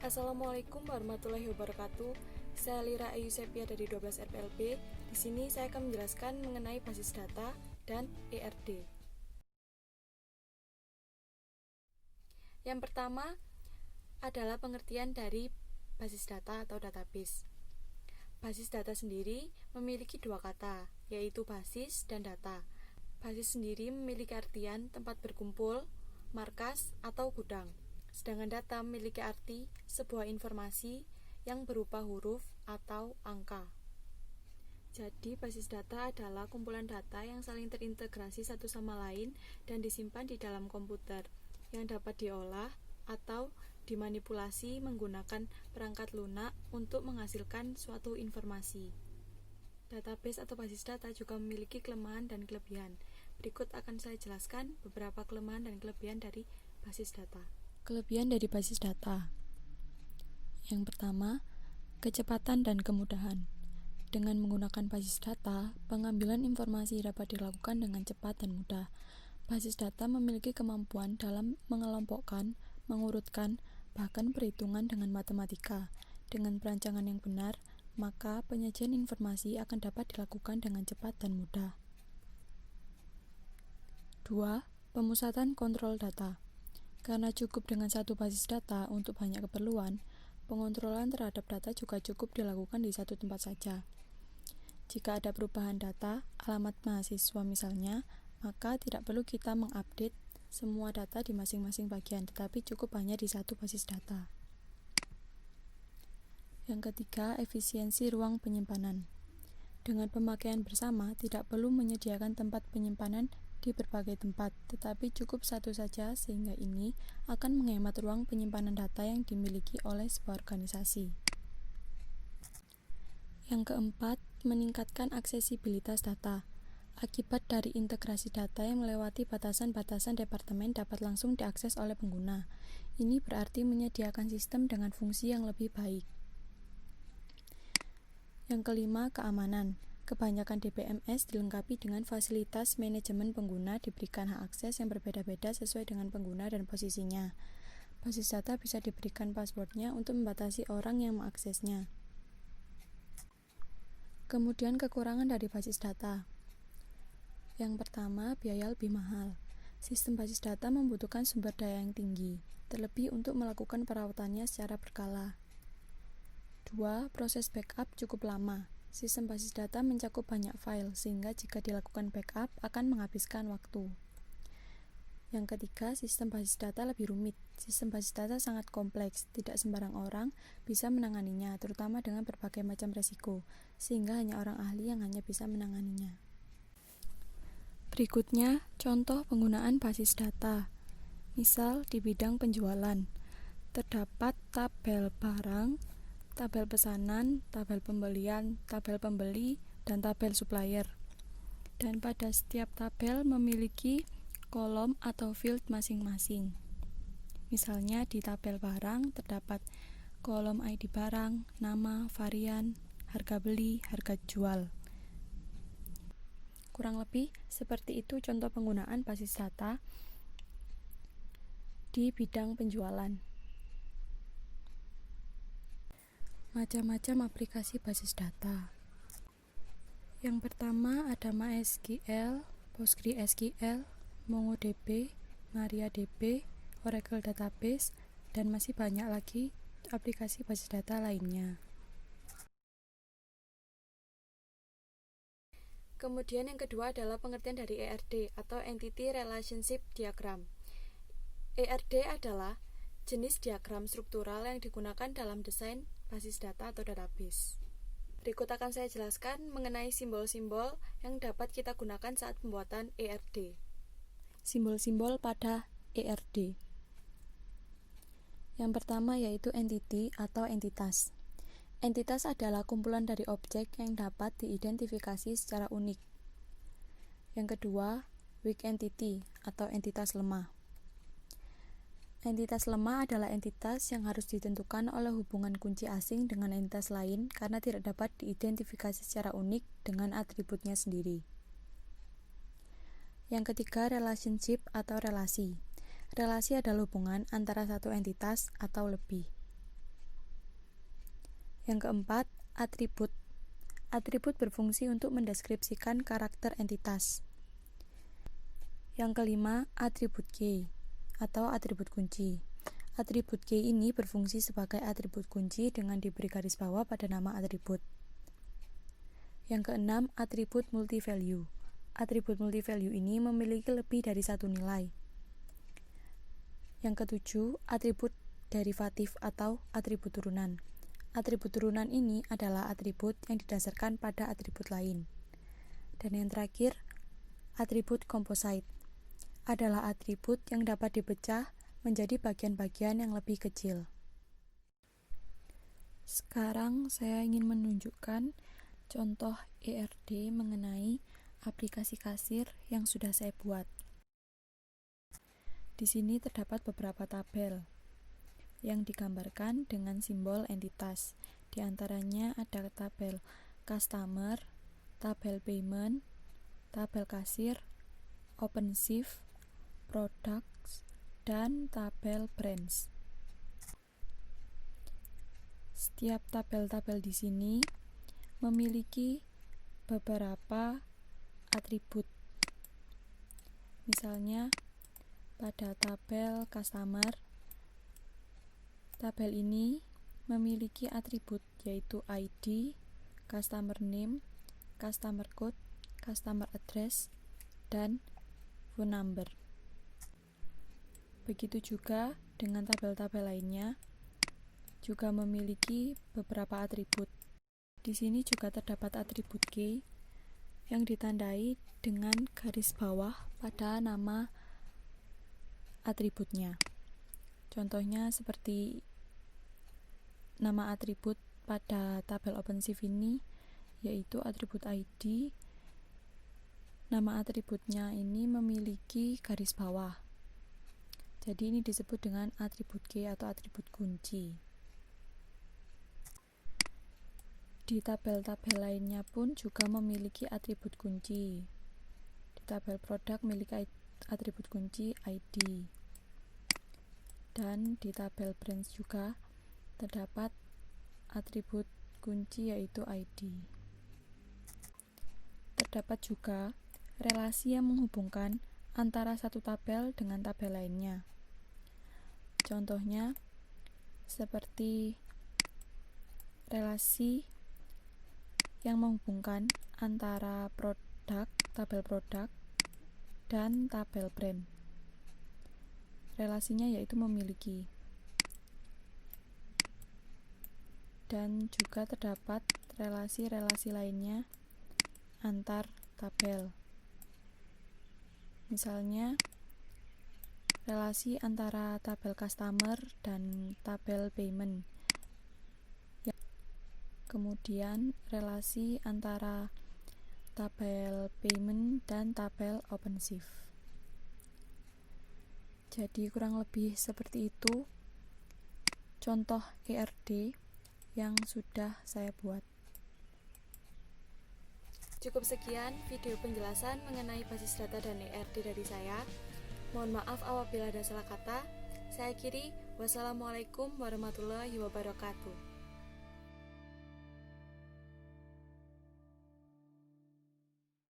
Assalamualaikum warahmatullahi wabarakatuh. Saya Lira Ayu Sepia dari 12 FLB. Di sini saya akan menjelaskan mengenai basis data dan ERD. Yang pertama adalah pengertian dari basis data atau database. Basis data sendiri memiliki dua kata, yaitu basis dan data. Basis sendiri memiliki artian tempat berkumpul, markas, atau gudang. Sedangkan data memiliki arti sebuah informasi yang berupa huruf atau angka. Jadi, basis data adalah kumpulan data yang saling terintegrasi satu sama lain dan disimpan di dalam komputer, yang dapat diolah atau dimanipulasi menggunakan perangkat lunak untuk menghasilkan suatu informasi. Database atau basis data juga memiliki kelemahan dan kelebihan. Berikut akan saya jelaskan beberapa kelemahan dan kelebihan dari basis data. Kelebihan dari basis data. Yang pertama, kecepatan dan kemudahan. Dengan menggunakan basis data, pengambilan informasi dapat dilakukan dengan cepat dan mudah. Basis data memiliki kemampuan dalam mengelompokkan, mengurutkan, bahkan perhitungan dengan matematika. Dengan perancangan yang benar, maka penyajian informasi akan dapat dilakukan dengan cepat dan mudah. 2. Pemusatan kontrol data. Karena cukup dengan satu basis data untuk banyak keperluan, pengontrolan terhadap data juga cukup dilakukan di satu tempat saja. Jika ada perubahan data, alamat mahasiswa misalnya, maka tidak perlu kita mengupdate semua data di masing-masing bagian, tetapi cukup hanya di satu basis data. Yang ketiga, efisiensi ruang penyimpanan. Dengan pemakaian bersama, tidak perlu menyediakan tempat penyimpanan di berbagai tempat, tetapi cukup satu saja sehingga ini akan menghemat ruang penyimpanan data yang dimiliki oleh sebuah organisasi. Yang keempat, meningkatkan aksesibilitas data. Akibat dari integrasi data yang melewati batasan-batasan departemen dapat langsung diakses oleh pengguna. Ini berarti menyediakan sistem dengan fungsi yang lebih baik. Yang kelima, keamanan. Kebanyakan DBMS dilengkapi dengan fasilitas manajemen pengguna, diberikan hak akses yang berbeda-beda sesuai dengan pengguna dan posisinya. Basis data bisa diberikan passwordnya untuk membatasi orang yang mengaksesnya. Kemudian kekurangan dari basis data. Yang pertama, biaya lebih mahal. Sistem basis data membutuhkan sumber daya yang tinggi, terlebih untuk melakukan perawatannya secara berkala. 2. Proses backup cukup lama. Sistem basis data mencakup banyak file, sehingga jika dilakukan backup akan menghabiskan waktu. Yang ketiga, sistem basis data lebih rumit. Sistem basis data sangat kompleks, tidak sembarang orang bisa menanganinya, terutama dengan berbagai macam resiko, sehingga hanya orang ahli yang hanya bisa menanganinya. Berikutnya, contoh penggunaan basis data. Misal di bidang penjualan, terdapat tabel barang, tabel pesanan, tabel pembelian, tabel pembeli, dan tabel supplier. Dan pada setiap tabel memiliki kolom atau field masing-masing. Misalnya di tabel barang terdapat kolom ID barang, nama, varian, harga beli, harga jual. Kurang lebih seperti itu contoh penggunaan basis data di bidang penjualan. Macam-macam aplikasi basis data. Yang pertama ada MySQL, PostgreSQL, MongoDB, MariaDB, Oracle Database, dan masih banyak lagi aplikasi basis data lainnya. Kemudian yang kedua adalah pengertian dari ERD atau Entity Relationship Diagram. ERD adalah jenis diagram struktural yang digunakan dalam desain basis data atau database. Berikut akan saya jelaskan mengenai simbol-simbol yang dapat kita gunakan saat pembuatan ERD. Simbol-simbol pada ERD. Yang pertama yaitu entity atau entitas. Entitas adalah kumpulan dari objek yang dapat diidentifikasi secara unik. Yang kedua, weak entity atau entitas lemah. Entitas lemah adalah entitas yang harus ditentukan oleh hubungan kunci asing dengan entitas lain karena tidak dapat diidentifikasi secara unik dengan atributnya sendiri. Yang ketiga, relationship atau relasi. Relasi adalah hubungan antara satu entitas atau lebih. Yang keempat, atribut. Atribut berfungsi untuk mendeskripsikan karakter entitas. Yang kelima, atribut key atau atribut kunci. Atribut key ini berfungsi sebagai atribut kunci dengan diberi garis bawah pada nama atribut. Yang keenam, atribut multi-value. Atribut multi-value ini memiliki lebih dari satu nilai. Yang ketujuh, atribut derivatif atau atribut turunan. Atribut turunan ini adalah atribut yang didasarkan pada atribut lain. Dan yang terakhir, atribut composite adalah atribut yang dapat dipecah menjadi bagian-bagian yang lebih kecil. Sekarang saya ingin menunjukkan contoh ERD mengenai aplikasi kasir yang sudah saya buat. Di sini terdapat beberapa tabel yang digambarkan dengan simbol entitas. Di antaranya ada tabel customer, tabel payment, tabel kasir, OpenShift, products, dan tabel brands. Setiap tabel-tabel di sini memiliki beberapa atribut. Misalnya pada tabel customer, tabel ini memiliki atribut yaitu ID, customer name, customer code, customer address, dan phone number. Begitu juga dengan tabel-tabel lainnya juga memiliki beberapa atribut. Di sini juga terdapat atribut key yang ditandai dengan garis bawah pada nama atributnya. Contohnya seperti nama atribut pada tabel OpenShift ini yaitu atribut ID. Nama atributnya ini memiliki garis bawah. Jadi ini disebut dengan atribut key atau atribut kunci. Di tabel-tabel lainnya pun juga memiliki atribut kunci. Di tabel produk memiliki atribut kunci ID. Dan di tabel brands juga terdapat atribut kunci yaitu ID. Terdapat juga relasi yang menghubungkan antara satu tabel dengan tabel lainnya. Contohnya seperti relasi yang menghubungkan antara tabel produk dan tabel brand. Relasinya yaitu memiliki. Dan juga terdapat relasi-relasi lainnya antar tabel. Misalnya relasi antara tabel customer dan tabel payment. Kemudian relasi antara tabel payment dan tabel OpenShift. Jadi kurang lebih seperti itu contoh ERD yang sudah saya buat. Cukup sekian video penjelasan mengenai basis data dan ERD dari saya. Mohon maaf apabila ada salah kata. Saya akhiri, wassalamualaikum warahmatullahi wabarakatuh.